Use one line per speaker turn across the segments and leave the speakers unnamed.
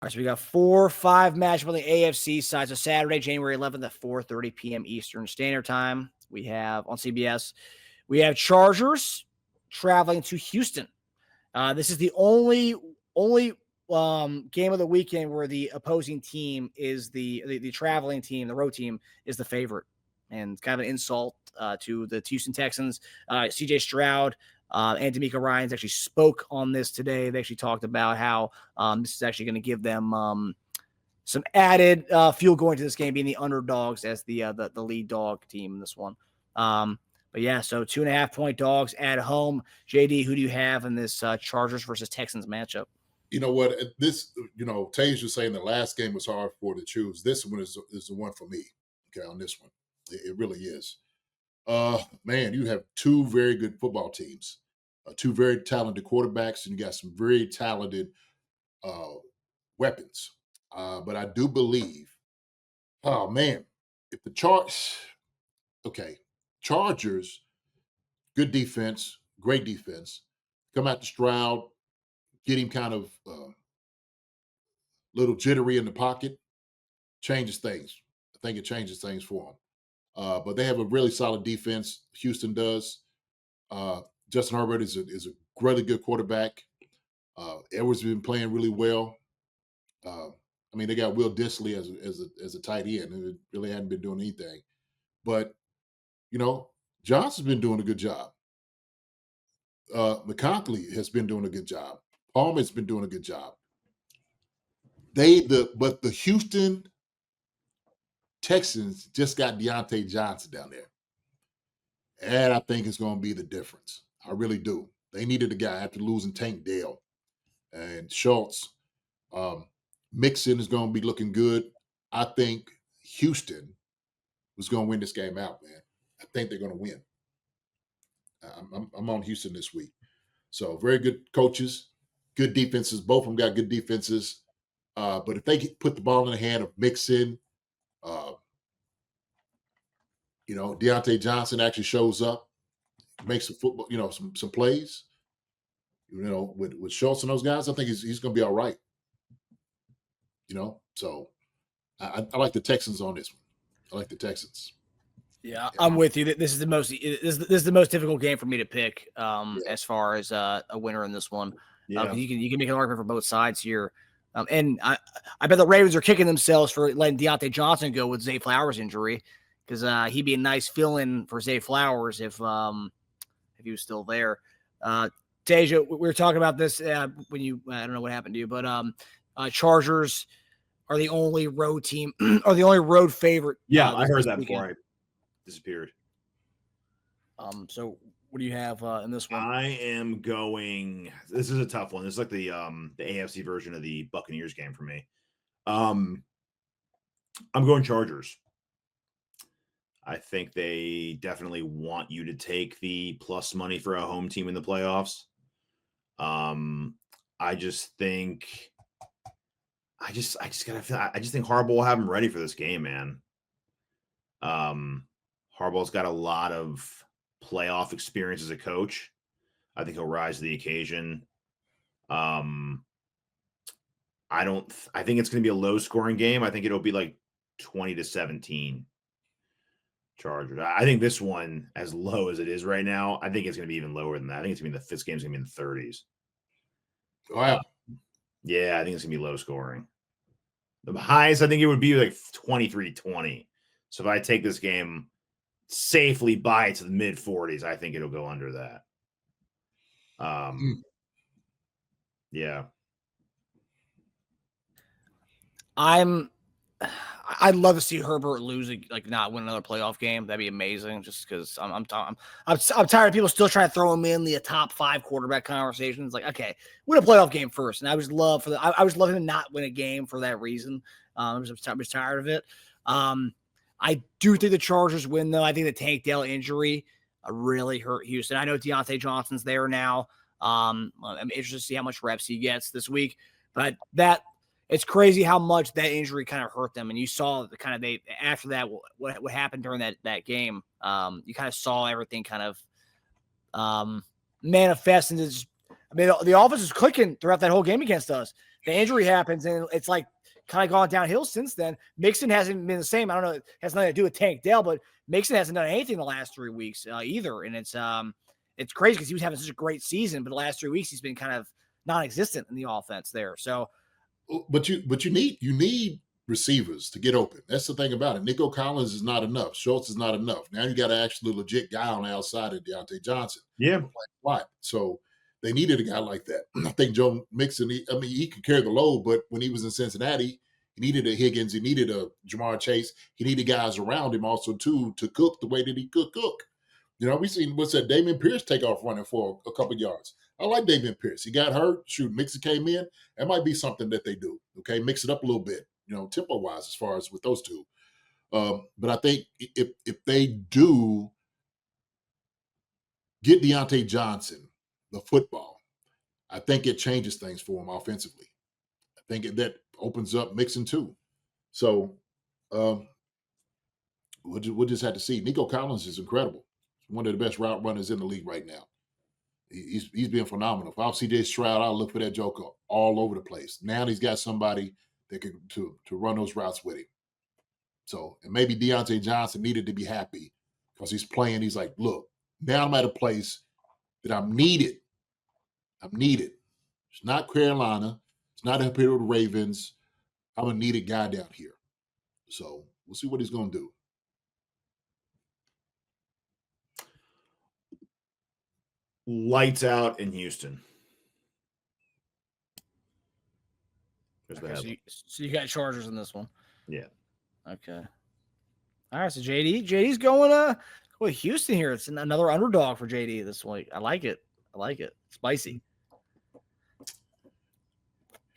All right, so we got 4-5 matchup on the AFC side. So Saturday, January 11th at 4:30 p.m. Eastern Standard Time. We have on CBS, we have Chargers traveling to Houston. This is the only game of the weekend where the opposing team is the traveling team, the road team is the favorite, and it's kind of an insult to the Houston Texans. C.J. Stroud and D'Amico Ryans actually spoke on this today. They actually talked about how this is actually going to give them some added fuel going to this game, being the underdogs as the lead dog team in this one. But yeah, so 2.5-point dogs at home. JD, who do you have in this Chargers versus Texans matchup?
You know what? This, Teja was saying the last game was hard for to choose. This one is the one for me. Okay, on this one, it really is. Man, you have two very good football teams, two very talented quarterbacks, and you got some very talented weapons. But I do believe, oh man, if the Chargers, good defense, great defense, come out to Stroud, get him kind of little jittery in the pocket, changes things. I think it changes things for him. But they have a really solid defense. Houston does. Justin Herbert is a really good quarterback. Edwards has been playing really well. They got Will Dissly as a tight end, and it really hadn't been doing anything. But Johnson's been doing a good job. McConkley has been doing a good job. Palmer's been doing a good job. But the Houston Texans just got Deontay Johnson down there. And I think it's going to be the difference. I really do. They needed a guy after losing Tank Dell and Schultz. Mixon is going to be looking good. I think Houston was going to win this game out, man. I think they're going to win. I'm on Houston this week. So very good coaches, good defenses. Both of them got good defenses. But if they put the ball in the hand of Mixon, Deontay Johnson actually shows up, makes some football, some plays. With Schultz and those guys, I think he's going to be all right. So I like the Texans on this one. I like the Texans.
Yeah, I'm with you. This is the most difficult game for me to pick as far as a winner in this one.
Yeah.
You can make an argument for both sides here. And I bet the Ravens are kicking themselves for letting Deontay Johnson go with Zay Flowers' injury, because he'd be a nice fill-in for Zay Flowers if he was still there. Teja, we were talking about this when I don't know what happened to you, but Chargers are the only road team or the only road favorite.
Yeah, I heard that before I disappeared.
So what do you have in this one?
I am going. This is a tough one. This is like the AFC version of the Buccaneers game for me. I'm going Chargers. I think they definitely want you to take the plus money for a home team in the playoffs. I just think Harbaugh will have them ready for this game, man. Harbaugh's got a lot of playoff experience as a coach. I think he'll rise to the occasion. I think it's going to be a low scoring game. I think it'll be like 20-17 Chargers. I think this one, as low as it is right now, I think it's going to be even lower than that. I think it's going to be this game's going to be in the 30s.
Wow.
Yeah, I think it's going to be low scoring. The highest, I think it would be like 23-20. So if I take this game safely by to the mid 40s, I think it'll go under that. Yeah.
I'd love to see Herbert lose, not win another playoff game. That'd be amazing. Just because I'm tired of people still trying to throw him in the top 5 quarterback conversations. Like, okay, win a playoff game first. And I was love him to not win a game for that reason. I was tired of it. I do think the Chargers win, though. I think the Tank Dell injury really hurt Houston. I know Deontay Johnson's there now. I'm interested to see how much reps he gets this week, but it's crazy how much that injury kind of hurt them. And you saw after that, what happened during that game. You kind of saw everything kind of manifest. And the offense was clicking throughout that whole game against us. the injury happens, and it's like kind of gone downhill since then. Mixon hasn't been the same. I don't know. It has nothing to do with Tank Dell, but Mixon hasn't done anything the last 3 weeks either. And it's crazy because he was having such a great season, but the last 3 weeks he's been kind of non-existent in the offense there. So,
But you need receivers to get open. That's the thing about it. Nico Collins is not enough. Schultz is not enough. Now you got an actually legit guy on the outside of Deontay Johnson.
Yeah.
Why? So they needed a guy like that. I think Joe Mixon, he could carry the load, but when he was in Cincinnati, he needed a Higgins, he needed a Jamar Chase, he needed guys around him also too to cook the way that he could cook. We seen Damian Pierce take off running for a couple yards. I like Damian Pierce. He got hurt. Shoot, Mixon came in. That might be something that they do. Okay, mix it up a little bit, tempo wise as far as with those two. But I think if they do get Deontay Johnson the football, I think it changes things for him offensively. I think that opens up Mixon too. So we'll just have to see. Nico Collins is incredible. He's one of the best route runners in the league right now. He's been phenomenal. If I was CJ Stroud, I'll look for that joker all over the place. Now he's got somebody that can to run those routes with him. So, and maybe Deontay Johnson needed to be happy because he's playing. He's like, look, now I'm at a place that I'm needed. I'm needed. It's not Carolina. It's not up here with the Ravens. I'm a needed guy down here. So we'll see what he's going to do.
Lights out in Houston.
Okay, so you got Chargers in this one.
Yeah.
Okay. All right, so JD's going with Houston here. It's another underdog for JD this week. I like it. Spicy.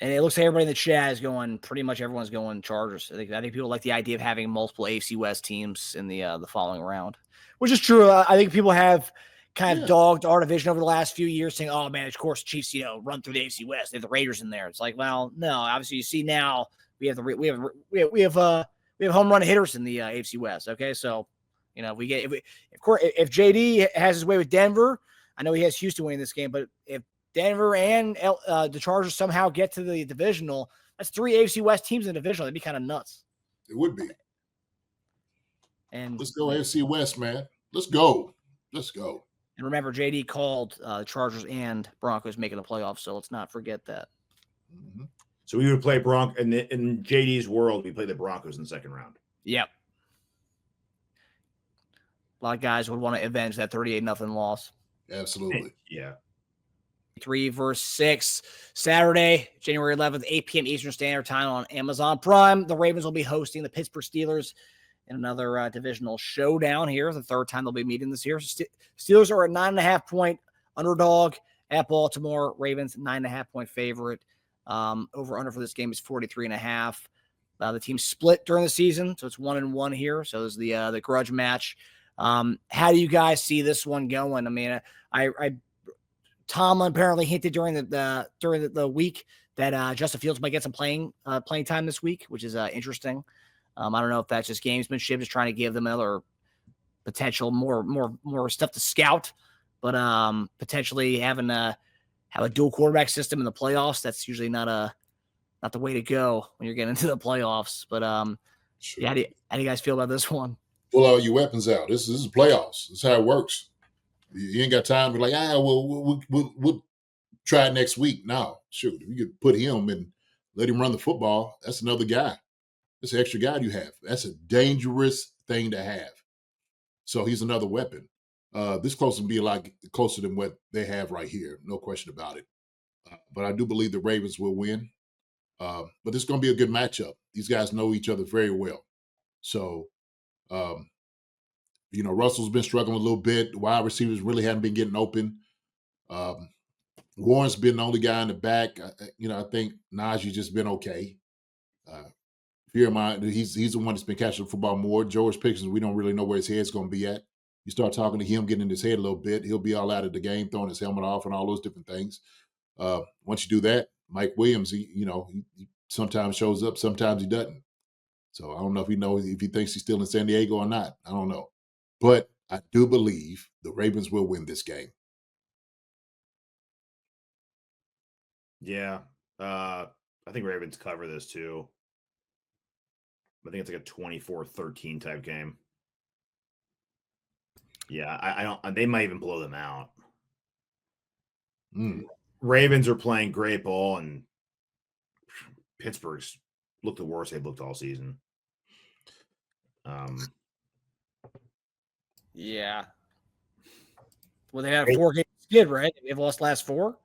And it looks like everybody in the chat is going. Pretty much everyone's going Chargers. I think people like the idea of having multiple AFC West teams in the following round, which is true. I think people have kind of dogged our division over the last few years, saying, "Oh man, of course, Chiefs, run through the AFC West. They have the Raiders in there." It's like, well, no. Obviously, you see now we have home run hitters in the AFC West. Okay, so if JD has his way with Denver, I know he has Houston winning this game, but if Denver and the Chargers somehow get to the divisional, that's 3 AFC West teams in the divisional. That'd be kind of nuts.
It would be.
And
let's go AFC West, man. Let's go.
And remember, JD called Chargers and Broncos making the playoffs, so let's not forget that.
Mm-hmm. So we would play in JD's world, we play the Broncos in the second round.
Yep. A lot of guys would want to avenge that 38-0 loss.
Absolutely.
Yeah.
3 versus 6, Saturday, January 11th, 8 p.m. Eastern Standard Time on Amazon Prime. The Ravens will be hosting the Pittsburgh Steelers in another divisional showdown here. The third time they'll be meeting this year. Steelers are a 9.5-point underdog at Baltimore. Ravens 9.5-point favorite. Over under for this game is 43.5. The team split during the season, so it's 1-1 here. So there's the grudge match. How do you guys see this one going? I mean, Tomlin apparently hinted during the week that Justin Fields might get some playing time this week, which is interesting. I don't know if that's just gamesmanship, just trying to give them another potential more stuff to scout, but potentially having have a dual quarterback system in the playoffs. That's usually not the way to go when you're getting into the playoffs. But
sure.
Yeah, how do you guys feel about this one?
Pull all your weapons out. This is playoffs. This is how it works. You ain't got time to be like, we'll try it next week. No, shoot, you could put him and let him run the football. That's another guy. That's an extra guy you have. That's a dangerous thing to have. So he's another weapon. This close will be a lot closer than what they have right here. No question about it. But I do believe the Ravens will win. But this is going to be a good matchup. These guys know each other very well. So, Russell's been struggling a little bit. The wide receivers really haven't been getting open. Warren's been the only guy in the back. I think Najee just been okay. He's the one that's been catching the football more. George Pickens, we don't really know where his head's going to be at. You start talking to him, getting in his head a little bit, he'll be all out of the game, throwing his helmet off and all those different things. Once you do that, Mike Williams, he sometimes shows up, sometimes he doesn't. So I don't know if he thinks he's still in San Diego or not. I don't know. But I do believe the Ravens will win this game.
Yeah. I think Ravens cover this too. I think it's like a 24-13 type game. Yeah, I don't. They might even blow them out. Ravens are playing great ball, and Pittsburgh's looked the worst they've looked all season.
Yeah. Well, they had a 4-game skid, right? They've lost last 4.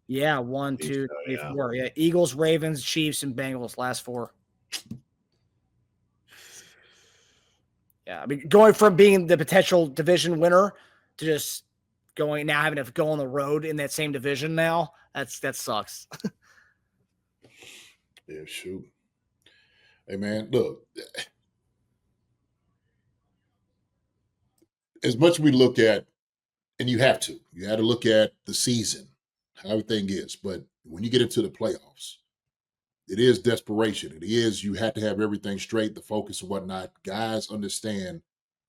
Yeah, 1, 2, 3, 4. Yeah, Eagles, Ravens, Chiefs, and Bengals last 4. Yeah, I mean, going from being the potential division winner to just going now having to go on the road in that same division now, that sucks.
Yeah, shoot. Hey, man, look. As much as we look at, and you have to look at the season, how everything is. But when you get into the playoffs, it is desperation. It is, you have to have everything straight, the focus and whatnot. Guys understand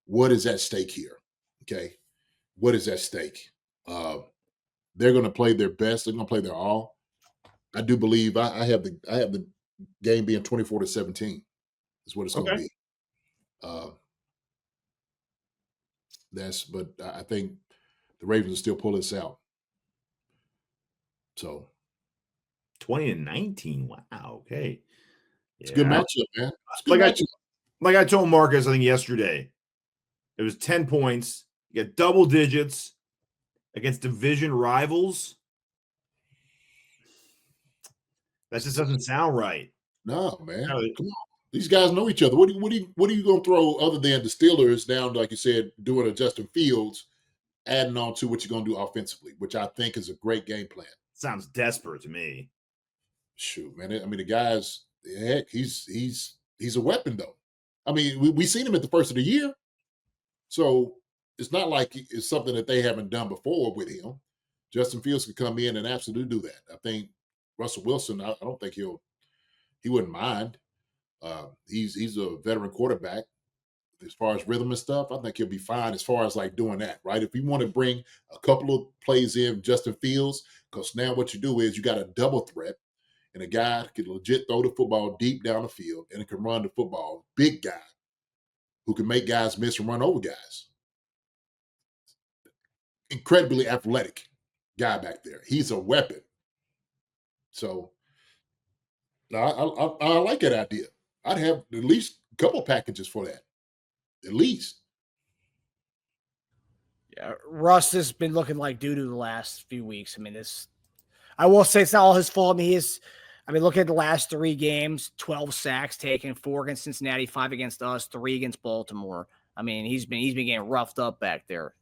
what is at stake here. Okay. What is at stake? They're going to play their best. They're going to play their all. I do believe I have the game being 24-17 is what it's going to be. But I think the Ravens will still pull this out. So
20-19. Wow. Okay.
It's a good matchup, man. It's a good matchup.
Like I told Marcus, I think yesterday, it was 10 points. You get double digits against division rivals. That just doesn't sound right.
No, man. Come on. These guys know each other. What are you going to throw other than the Steelers down, like you said, doing a Justin Fields, adding on to what you're going to do offensively, which I think is a great game plan.
Sounds desperate to me.
Shoot, man. I mean, the guy's, heck, he's a weapon, though. I mean, we seen him at the first of the year. So it's not like it's something that they haven't done before with him. Justin Fields could come in and absolutely do that. I think Russell Wilson, I don't think he wouldn't mind. He's a veteran quarterback. As far as rhythm and stuff, I think he'll be fine as far as like doing that, right? If you want to bring a couple of plays in Justin Fields, because now what you do is you got a double threat and a guy can legit throw the football deep down the field and can run the football. Big guy who can make guys miss and run over guys. Incredibly athletic guy back there. He's a weapon. So I like that idea. I'd have at least a couple packages for that. At least.
Yeah, Russ has been looking like doo-doo the last few weeks. I mean, I will say it's not all his fault. I mean, look at the last 3 games, 12 sacks taken, 4 against Cincinnati, 5 against us, 3 against Baltimore. I mean, he's been getting roughed up back there.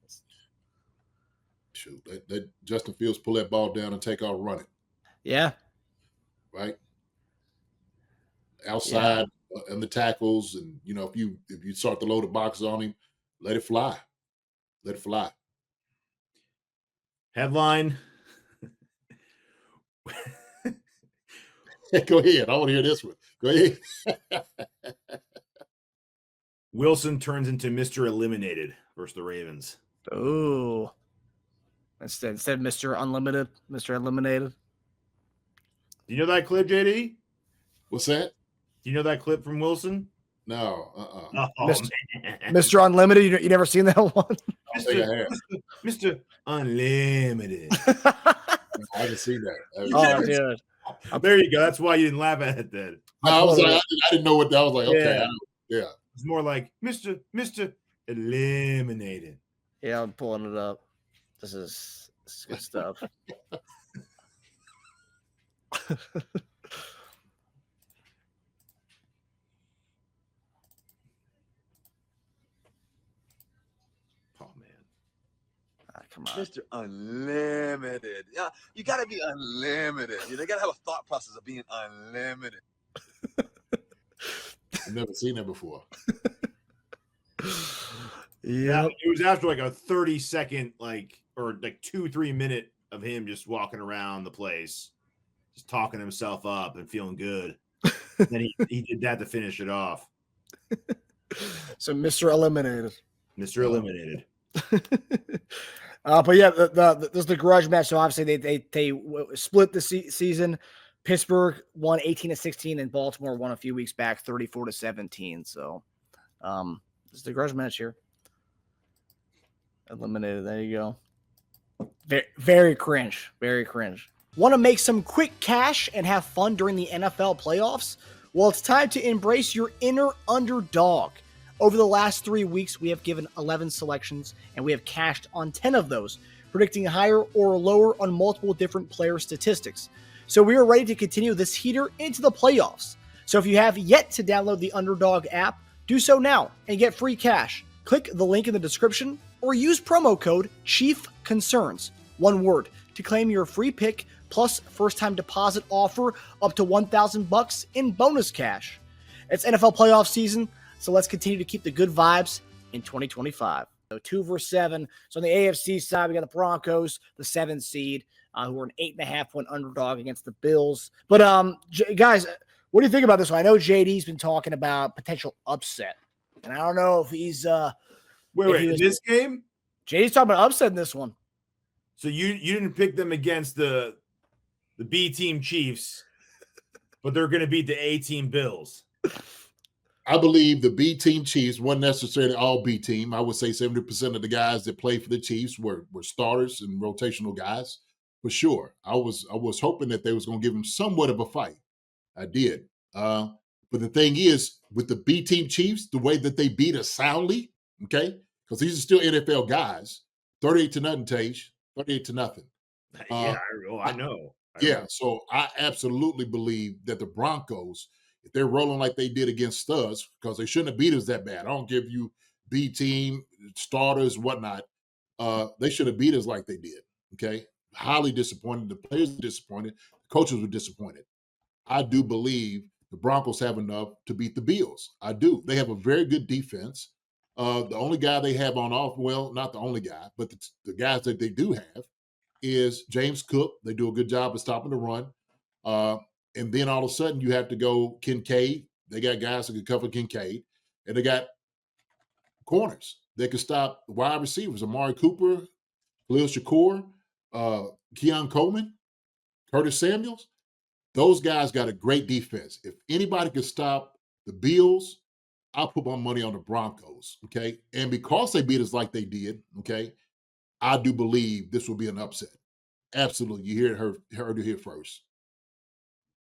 Shoot, let Justin Fields pull that ball down and take off running.
Yeah.
Right? Outside and the tackles, and if you start to load the boxes on him, let it fly. Let it fly.
Headline.
Go ahead. I want to hear this one. Go ahead.
Wilson turns into Mr. Eliminated versus the Ravens.
Oh. Instead of Mr. Unlimited, Mr. Eliminated.
Do you know that clip, JD?
What's that?
Do you know that clip from Wilson?
No.
Oh,
Mr. Unlimited? You never seen that one?
Mr. Unlimited.
I haven't seen that.
Oh, dude.
There you go. That's why you didn't laugh at it then.
No, I was like, I didn't know what that was like. Okay. Yeah.
It's more like Mr. Eliminated.
Yeah, I'm pulling it up. This is good stuff.
Oh, man.
Come on.
Mr. Unlimited. Yeah, you got to be unlimited. They got to have a thought process of being unlimited.
I've never seen that before.
Yeah.
It was after like a 30-second, or 2-3 minute of him just walking around the place, just talking himself up and feeling good. Then he did that to finish it off.
So Mr. Eliminated.
Mr. Eliminated.
But yeah, there's the grudge match. So obviously they split the season. Pittsburgh won 18-16, and Baltimore won a few weeks back 34-17. So this is the grudge match here. Eliminated. There you go. Very, very cringe. Very cringe. Want to make some quick cash and have fun during the NFL playoffs? Well, it's time to embrace your inner underdog. Over the last 3 weeks, we have given 11 selections, and we have cashed on 10 of those, predicting higher or lower on multiple different player statistics. So we are ready to continue this heater into the playoffs. So if you have yet to download the Underdog app, do so now and get free cash. Click the link in the description or use promo code CHIEFCONCERNS, one word, to claim your free pick plus first-time deposit offer up to $1,000 in bonus cash. It's NFL playoff season, so let's continue to keep the good vibes in 2025. So 2 versus 7. So on the AFC side, we got the Broncos, the 7th seed, who are an 8.5-point underdog against the Bills. But guys, what do you think about this one? I know JD's been talking about potential upset, and I don't know if he's
wait, in this game?
JD's talking about upset in this one.
So you didn't pick them against the B team Chiefs, but they're going to beat the A team Bills.
I believe the B team Chiefs weren't necessarily all B team. I would say 70% of the guys that played for the Chiefs were starters and rotational guys, for sure. I was hoping that they was going to give them somewhat of a fight. I did. But the thing is, with the B team Chiefs, the way that they beat us soundly, okay, because these are still NFL guys, 38-0, Tage, 38-0.
Yeah, I know.
Yeah, so I absolutely believe that the Broncos, if they're rolling like they did against us, because they shouldn't have beat us that bad. I don't give you B team, starters, whatnot. They should have beat us like they did. Okay. Highly disappointed. The players were disappointed. The coaches were disappointed. I do believe the Broncos have enough to beat the Bills. I do. They have a very good defense. The only guy they have on off, well, not the only guy, but the guys that they do have is James Cook. They do a good job of stopping the run. And then all of a sudden you have to go Kincaid. They got guys that can cover Kincaid. And they got corners. They can stop wide receivers. Amari Cooper, Khalil Shakur, Keon Coleman, Curtis Samuels. Those guys got a great defense. If anybody could stop the Bills, I'll put my money on the Broncos. Okay. And because they beat us like they did, okay, I do believe this will be an upset. Absolutely. You heard it here first.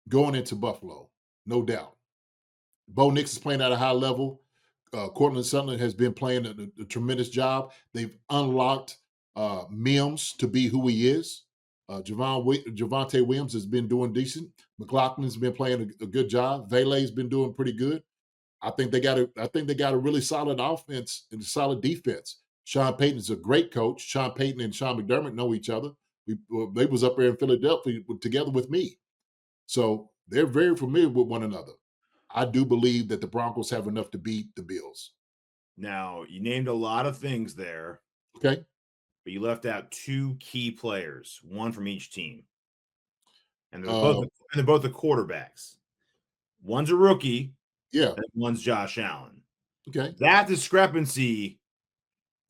Going into Buffalo, no doubt. Bo Nix is playing at a high level. Cortland Sutton has been playing a tremendous job. They've unlocked Mims to be who he is. Javonte Williams has been doing decent. McLaughlin's been playing a good job. Vele's been doing pretty good. I think they got a really solid offense and a solid defense. Sean Payton's a great coach. Sean Payton and Sean McDermott know each other. They was up there in Philadelphia together with me. So they're very familiar with one another. I do believe that the Broncos have enough to beat the Bills.
Now, you named a lot of things there.
Okay.
But you left out 2 key players, one from each team. And they're both the quarterbacks. One's a rookie.
Yeah.
And one's Josh Allen.
Okay.
That discrepancy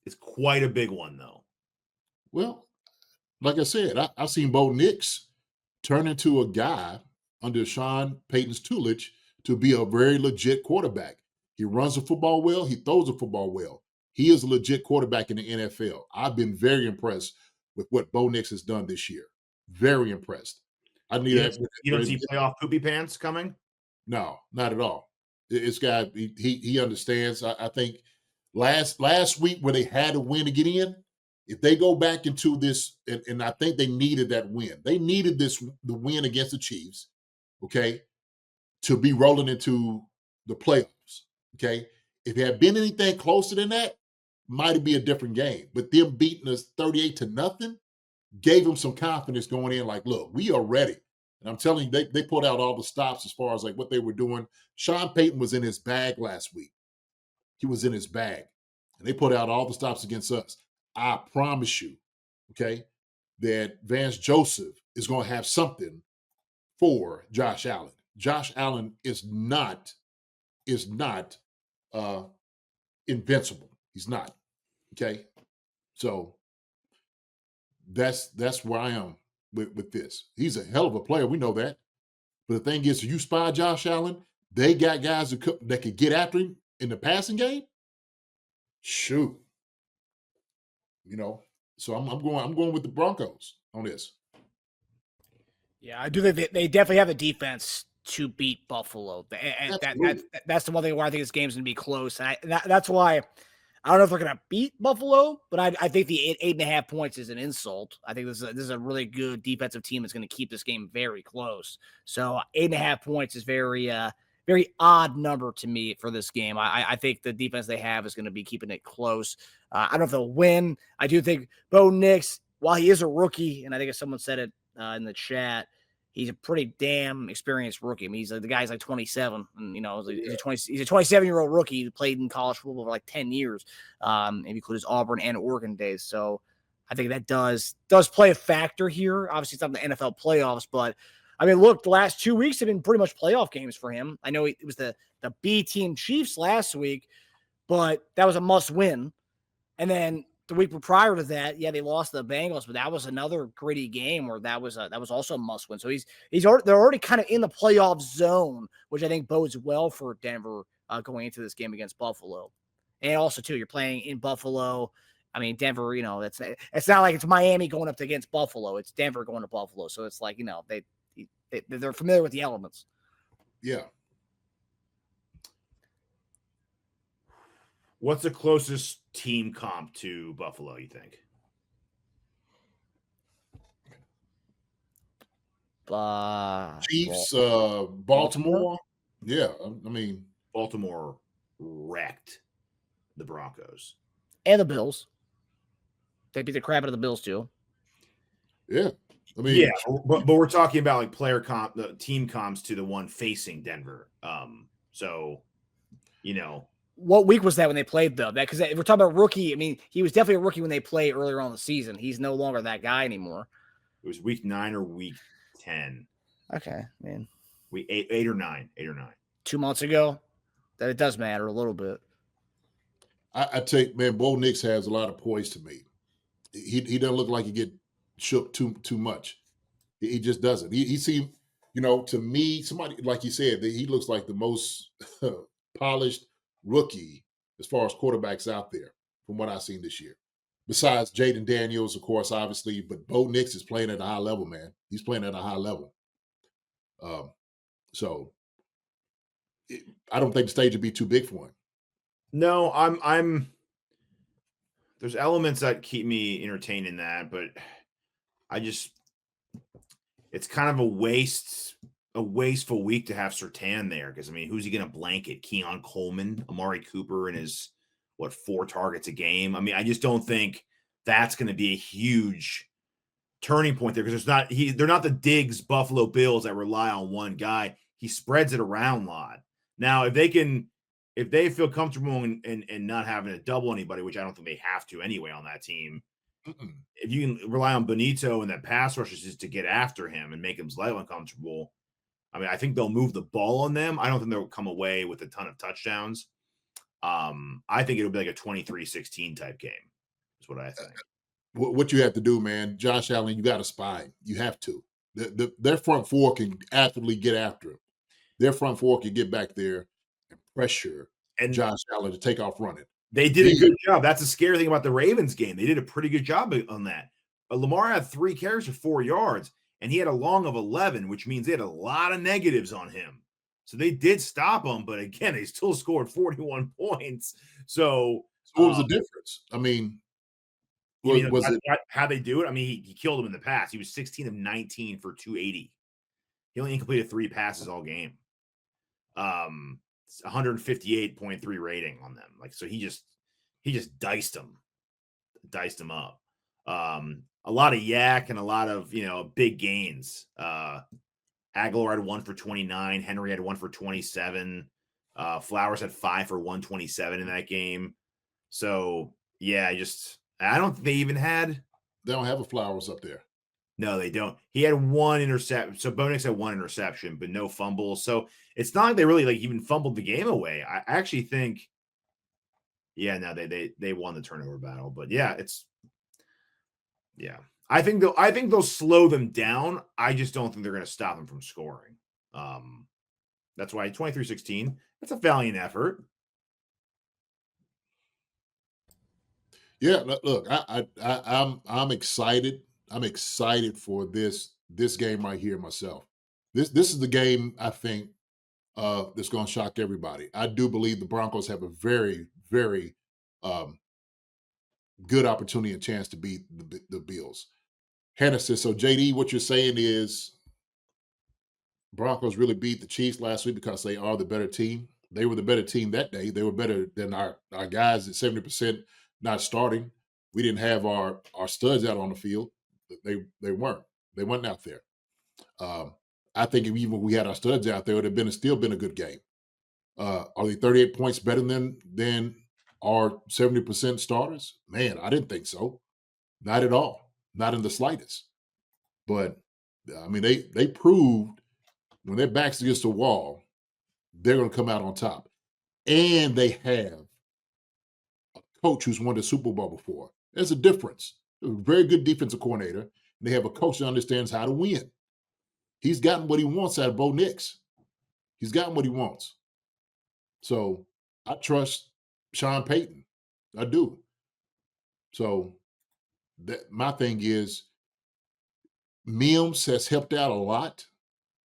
is quite a big one, though.
Well, like I said, I've seen Bo Nix turn into a guy under Sean Payton's tutelage to be a very legit quarterback. He runs the football well. He throws the football well. He is a legit quarterback in the NFL. I've been very impressed with what Bo Nix has done this year. Very impressed.
You don't see playoff poopy pants coming?
No, not at all. This guy, he understands. I think last week where they had to win to get in, if they go back into this, and I think they needed that win. They needed the win against the Chiefs, okay, to be rolling into the playoffs, okay? If it had been anything closer than that, might be a different game. But them beating us 38-0 gave them some confidence going in, like, look, we are ready. And I'm telling you, they pulled out all the stops as far as like what they were doing. Sean Payton was in his bag last week. He was in his bag. And they put out all the stops against us. I promise you, okay, that Vance Joseph is going to have something for Josh Allen. Josh Allen is not invincible. He's not. Okay. So That's where I am with this. He's a hell of a player. We know that. But the thing is, you spy Josh Allen, they got guys that could get after him in the passing game. Shoot. So I'm going with the Broncos on this.
Yeah, I do think they definitely have a defense to beat Buffalo. And that's the one thing where I think this game's going to be close. And that's why I don't know if they're going to beat Buffalo, but I think the 8.5 points is an insult. I think this is a really good defensive team that's going to keep this game very close. So 8.5 points is very odd number to me for this game. I think the defense they have is going to be keeping it close. I don't know if they'll win. I do think Bo Nix, while he is a rookie, and I think if someone said it in the chat, he's a pretty damn experienced rookie. I mean, the guy's like 27, and he's a 27-year-old rookie who played in college football for like 10 years, and include his Auburn and Oregon days. So I think that does play a factor here. Obviously, it's not the NFL playoffs, but I mean, look, the last 2 weeks have been pretty much playoff games for him. I know it was the B team Chiefs last week, but that was a must win. And then the week prior to that, yeah, they lost the Bengals, but that was another gritty game where that was also a must win. So they're already kind of in the playoff zone, which I think bodes well for Denver going into this game against Buffalo. And also too, you're playing in Buffalo. I mean, Denver, it's not like it's Miami going up against Buffalo. It's Denver going to Buffalo. So it's like, they're familiar with the elements.
Yeah.
What's the closest team comp to Buffalo, you think?
Chiefs, Baltimore. Yeah, I mean,
Baltimore wrecked the Broncos.
And the Bills. They beat the crap out of the Bills, too.
Yeah. I mean,
yeah, but we're talking about like player comp, the team comps to the one facing Denver. So,
what week was that when they played though? That because we're talking about rookie. I mean, he was definitely a rookie when they played earlier on in the season. He's no longer that guy anymore.
It was week 9 or week 10.
Okay, man.
We 8 or 9.
2 months ago. That it does matter a little bit.
I take, man, Bo Nix has a lot of poise to me. He doesn't look like he get shook too much. He just doesn't. He seemed, to me, somebody like you said, that he looks like the most polished rookie as far as quarterbacks out there from what I've seen this year. Besides Jaden Daniels, of course, obviously, but Bo Nix is playing at a high level, man. He's playing at a high level. So I don't think the stage would be too big for him.
No, I'm. There's elements that keep me entertained in that, but it's kind of a wasteful week to have Surtain there because, I mean, who's he going to blanket? Keon Coleman, Amari Cooper, and his 4 targets a game. I mean, I just don't think that's going to be a huge turning point there because they're not the Diggs Buffalo Bills that rely on one guy. He spreads it around a lot. Now, if they feel comfortable and not having to double anybody, which I don't think they have to anyway on that team. If you can rely on Benito and that pass rushes just to get after him and make him slightly uncomfortable, I mean, I think they'll move the ball on them. I don't think they'll come away with a ton of touchdowns. I think it'll be like a 23-16 type game is what I think.
What you have to do, man, Josh Allen, you got to spy. You have to. Their front four can actively get after him. Their front four can get back there and pressure Josh Allen to take off running.
They did a good job. That's the scary thing about the Ravens game. They did a pretty good job on that. Lamar had 3 carries for 4 yards, and he had a long of 11, which means they had a lot of negatives on him. So they did stop him, but again, they still scored 41 points. So
what was the difference? I mean, was it
how they do it? I mean, he killed him in the past. He was 16 of 19 for 280. He only completed 3 passes all game. 158.3 rating on them. Like, so he just diced them up. A lot of yak and a lot of, big gains. Aguilar had 1 for 29. Henry had 1 for 27. Flowers had 5 for 127 in that game. So yeah, I don't think
they don't have a Flowers up there.
No, they don't. He had 1 interception. So Bo Nix had 1 interception, but no fumbles. So it's not like they really even fumbled the game away. I actually think, they won the turnover battle. But yeah, I think they'll slow them down. I just don't think they're going to stop them from scoring. That's why 23-16. That's a valiant effort.
Yeah, look, I'm excited. I'm excited for this game right here myself. This is the game I think that's going to shock everybody. I do believe the Broncos have a very, very good opportunity and chance to beat the Bills. Hannah says, so JD, what you're saying is Broncos really beat the Chiefs last week because they are the better team. They were the better team that day. They were better than our guys at 70% not starting. We didn't have our studs out on the field. They weren't. They weren't out there. I think if even we had our studs out there, it would have still been a good game. Are they 38 points better than our 70% starters? Man, I didn't think so. Not at all. Not in the slightest. But I mean, they proved when their backs against the wall, they're going to come out on top. And they have a coach who's won the Super Bowl before. There's a difference. A very good defensive coordinator. And they have a coach that understands how to win. He's gotten what he wants out of Bo Nix. He's gotten what he wants. So I trust Sean Payton. I do. So my thing is, Mims has helped out a lot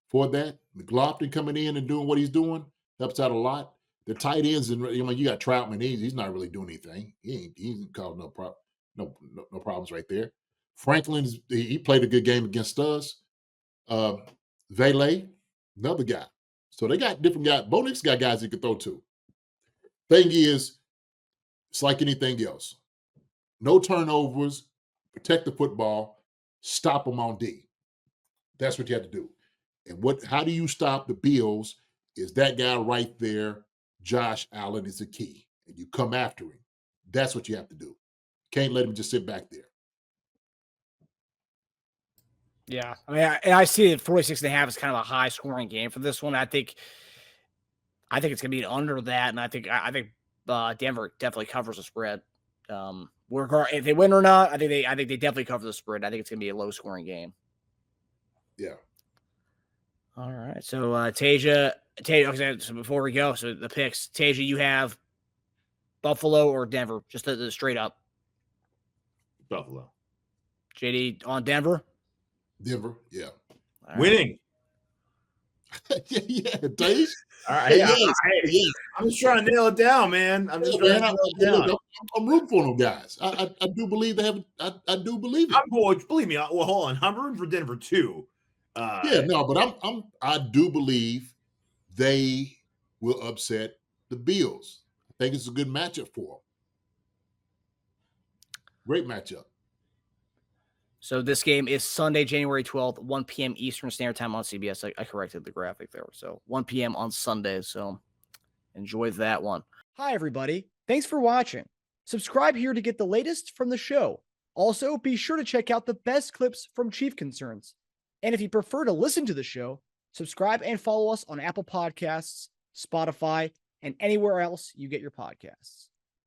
for that. McLaughlin coming in and doing what he's doing helps out a lot. The tight ends, and you got Troutman. He's not really doing anything. He ain't causing no problems right there. Franklin, he played a good game against us. Vele, another guy. So they got different guys. Bo Nix got guys he can throw to. Thing is, it's like anything else. No turnovers, protect the football, stop them on D. That's what you have to do. And how do you stop the Bills is that guy right there, Josh Allen, is the key. And you come after him. That's what you have to do. Can't let him just sit back there.
Yeah. I mean, I see that 46.5 is kind of a high scoring game for this one. I think it's going to be under that. And I think Denver definitely covers the spread. If they win or not, I think they definitely cover the spread. I think it's going to be a low scoring game.
Yeah.
All right. So Teja, okay, so before we go, so the picks, Teja, you have Buffalo or Denver, just the straight up.
Buffalo.
JD on Denver.
Denver, yeah.
All
Winning.
Right. yeah, Tej.
All right.
Yes.
I'm just trying to nail it down, man. I'm just trying to nail it down.
Look, I'm rooting for them guys. I do believe they have. I do believe it.
Believe me. Well, hold on. I'm rooting for Denver too.
But I do believe they will upset the Bills. I think it's a good matchup for them. Great matchup.
So this game is Sunday, January 12th, 1 p.m. Eastern Standard Time on CBS. I corrected the graphic there. So 1 p.m. on Sunday. So enjoy that one. Hi, everybody. Thanks for watching. Subscribe here to get the latest from the show. Also, be sure to check out the best clips from Chief Concerns. And if you prefer to listen to the show, subscribe and follow us on Apple Podcasts, Spotify, and anywhere else you get your podcasts.